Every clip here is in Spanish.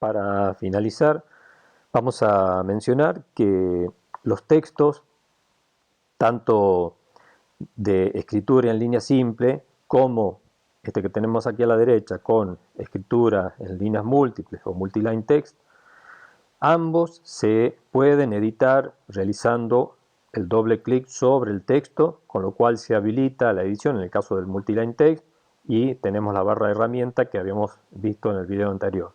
Para finalizar, vamos a mencionar que los textos, tanto de escritura en línea simple como este que tenemos aquí a la derecha con escritura en líneas múltiples o multiline text, ambos se pueden editar realizando el doble clic sobre el texto, con lo cual se habilita la edición en el caso del multiline text y tenemos la barra de herramienta que habíamos visto en el video anterior.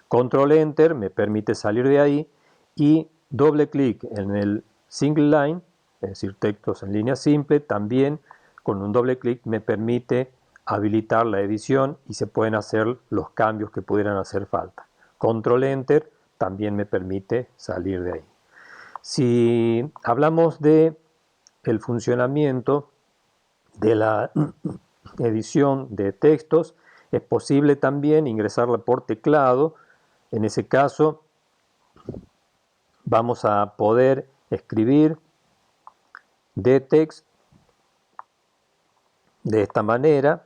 Control Enter me permite salir de ahí y doble clic en el single line, es decir, textos en línea simple, también con un doble clic me permite habilitar la edición y se pueden hacer los cambios que pudieran hacer falta. Control Enter también me permite salir de ahí. Si hablamos de el funcionamiento de la edición de textos, es posible también ingresarla por teclado. En ese caso, vamos a poder escribir dtext de esta manera.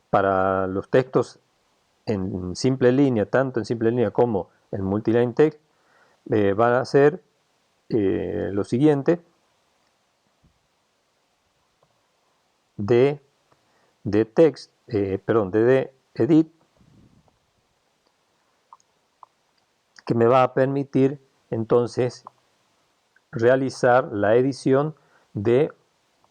Para los textos en simple línea, tanto en simple línea como en multiline text, van a ser lo siguiente: de text, de edit, que me va a permitir entonces realizar la edición de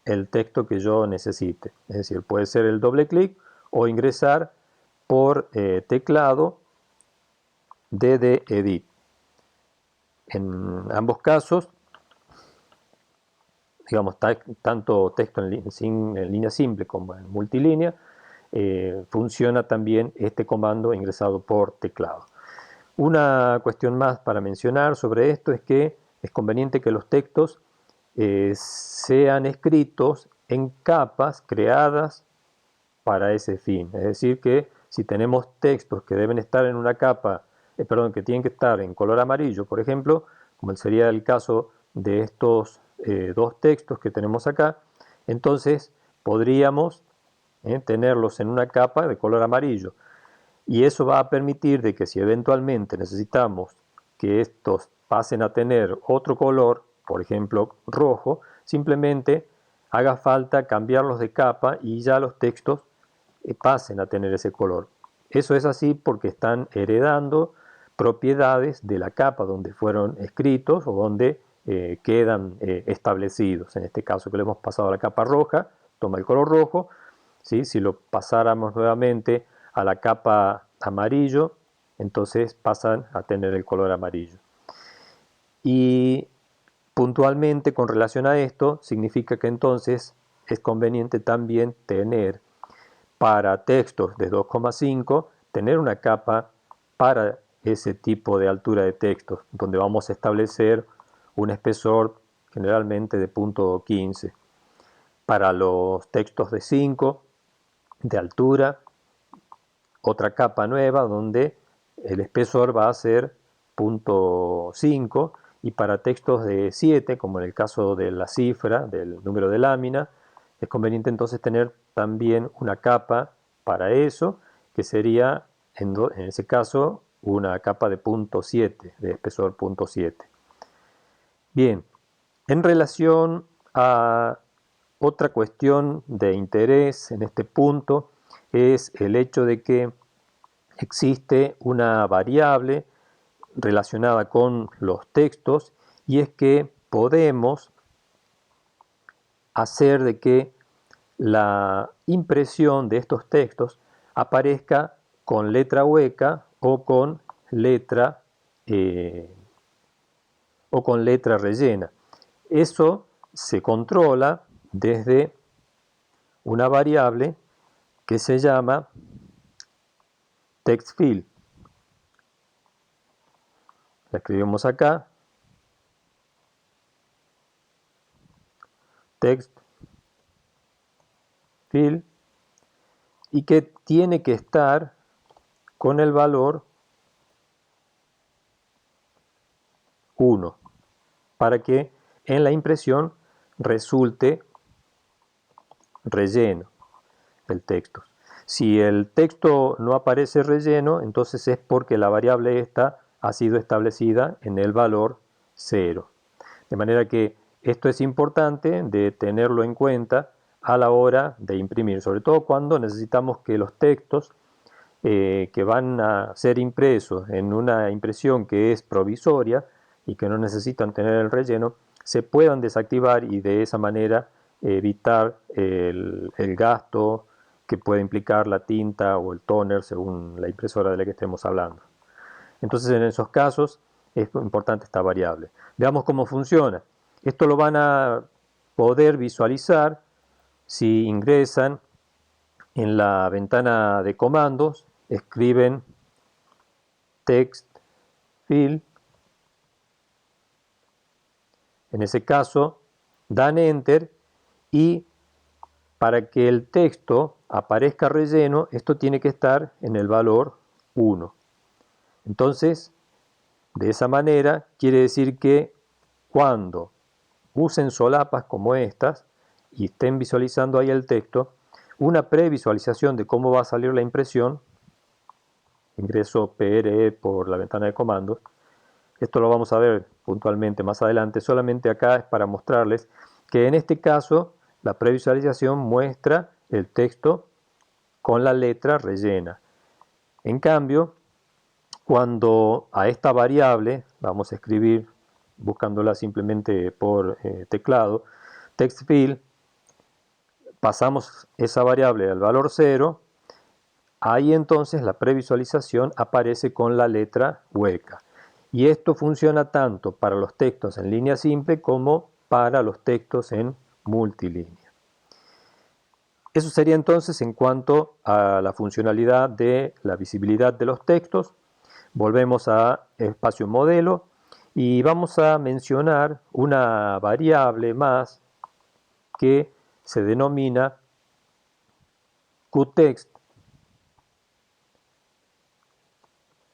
el texto que yo necesite. Es decir, puede ser el doble clic o ingresar por teclado de edit. En ambos casos, digamos, tanto texto en línea simple como en multilínea, funciona también este comando ingresado por teclado. Una cuestión más para mencionar sobre esto es que es conveniente que los textos sean escritos en capas creadas para ese fin. Es decir, que si tenemos textos que deben estar en una capa, que tienen que estar en color amarillo, por ejemplo, como sería el caso de estos dos textos que tenemos acá, entonces podríamos tenerlos en una capa de color amarillo. Y eso va a permitir de que si eventualmente necesitamos que estos pasen a tener otro color, por ejemplo rojo, simplemente haga falta cambiarlos de capa y ya los textos pasen a tener ese color. Eso es así porque están heredando propiedades de la capa donde fueron escritos o donde quedan establecidos. En este caso que le hemos pasado a la capa roja, toma el color rojo. ¿Sí? Si lo pasáramos nuevamente a la capa amarillo, entonces pasan a tener el color amarillo. Y puntualmente con relación a esto, significa que entonces es conveniente también tener para textos de 2,5, tener una capa para ese tipo de altura de textos, donde vamos a establecer un espesor generalmente de 0.15. Para los textos de 5 de altura, otra capa nueva donde el espesor va a ser 0.5, y para textos de 7, como en el caso de la cifra, del número de lámina, es conveniente entonces tener también una capa para eso, que sería en ese caso una capa de 0.7, de espesor 0.7. Bien, en relación a otra cuestión de interés en este punto, es el hecho de que existe una variable relacionada con los textos, y es que podemos hacer de que la impresión de estos textos aparezca con letra hueca o con letra rellena. Eso se controla desde una variable que se llama TextFill. La escribimos acá, TextFill, y que tiene que estar con el valor 1 para que en la impresión resulte relleno el texto. Si el texto no aparece relleno, entonces es porque la variable esta ha sido establecida en el valor 0. De manera que esto es importante de tenerlo en cuenta a la hora de imprimir, sobre todo cuando necesitamos que los textos que van a ser impresos en una impresión que es provisoria y que no necesitan tener el relleno, se puedan desactivar y de esa manera evitar el gasto que puede implicar la tinta o el tóner según la impresora de la que estemos hablando. Entonces en esos casos es importante esta variable. Veamos cómo funciona. Esto lo van a poder visualizar si ingresan en la ventana de comandos, escriben text fill. En ese caso dan enter y para que el texto aparezca relleno, esto tiene que estar en el valor 1. Entonces, de esa manera quiere decir que cuando usen solapas como estas y estén visualizando ahí el texto, una previsualización de cómo va a salir la impresión, ingreso PRE por la ventana de comandos, esto lo vamos a ver puntualmente más adelante, solamente acá es para mostrarles que en este caso la previsualización muestra el texto con la letra rellena. En cambio, cuando a esta variable, vamos a escribir buscándola simplemente por teclado, text fill, pasamos esa variable al valor 0, ahí entonces la previsualización aparece con la letra hueca. Y esto funciona tanto para los textos en línea simple como para los textos en multilínea. Eso sería entonces en cuanto a la funcionalidad de la visibilidad de los textos. Volvemos a espacio modelo y vamos a mencionar una variable más que se denomina qtext.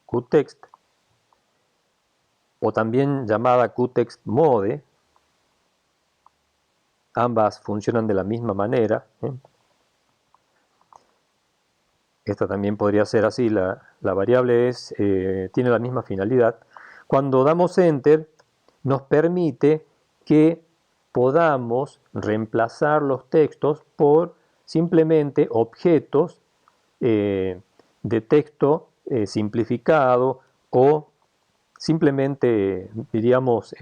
qtext, o también llamada qtext mode, ambas funcionan de la misma manera. Esta también podría ser así, la variable tiene la misma finalidad. Cuando damos enter, nos permite que podamos reemplazar los textos por simplemente objetos de texto simplificado o simplemente, diríamos,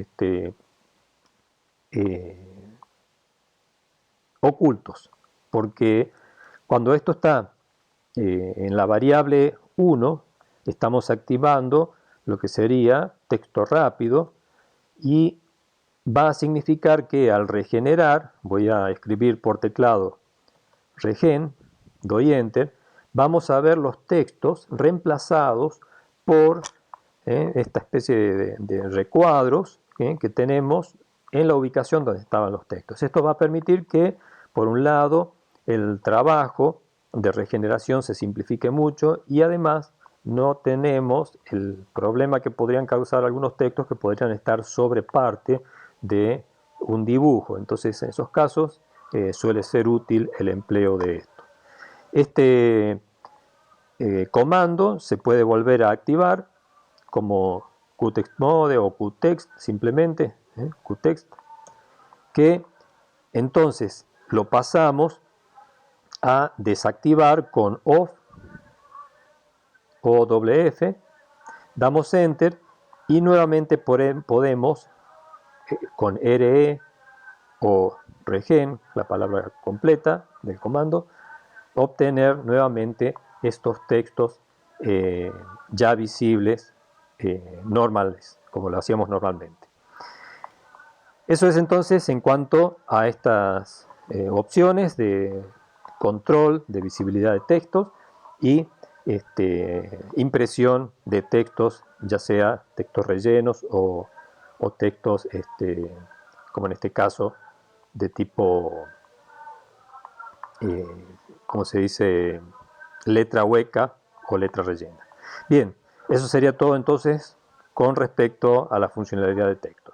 ocultos, porque cuando esto está en la variable 1, estamos activando lo que sería texto rápido y va a significar que al regenerar, voy a escribir por teclado regen, doy enter, vamos a ver los textos reemplazados por esta especie de recuadros que tenemos en la ubicación donde estaban los textos. Esto va a permitir que, por un lado, el trabajo de regeneración se simplifique mucho y además no tenemos el problema que podrían causar algunos textos que podrían estar sobre parte de un dibujo. Entonces, en esos casos suele ser útil el empleo de esto. Este comando se puede volver a activar como qtext mode o qtext simplemente, qtext, que entonces lo pasamos a desactivar con off o WF, damos enter y nuevamente podemos con RE o regen, la palabra completa del comando, obtener nuevamente estos textos ya visibles normales, como lo hacíamos normalmente. Eso es entonces en cuanto a estas opciones de control de visibilidad de textos y impresión de textos, ya sea textos rellenos o textos, como en este caso, de tipo, ¿cómo se dice?, letra hueca o letra rellena. Bien, eso sería todo entonces con respecto a la funcionalidad de texto.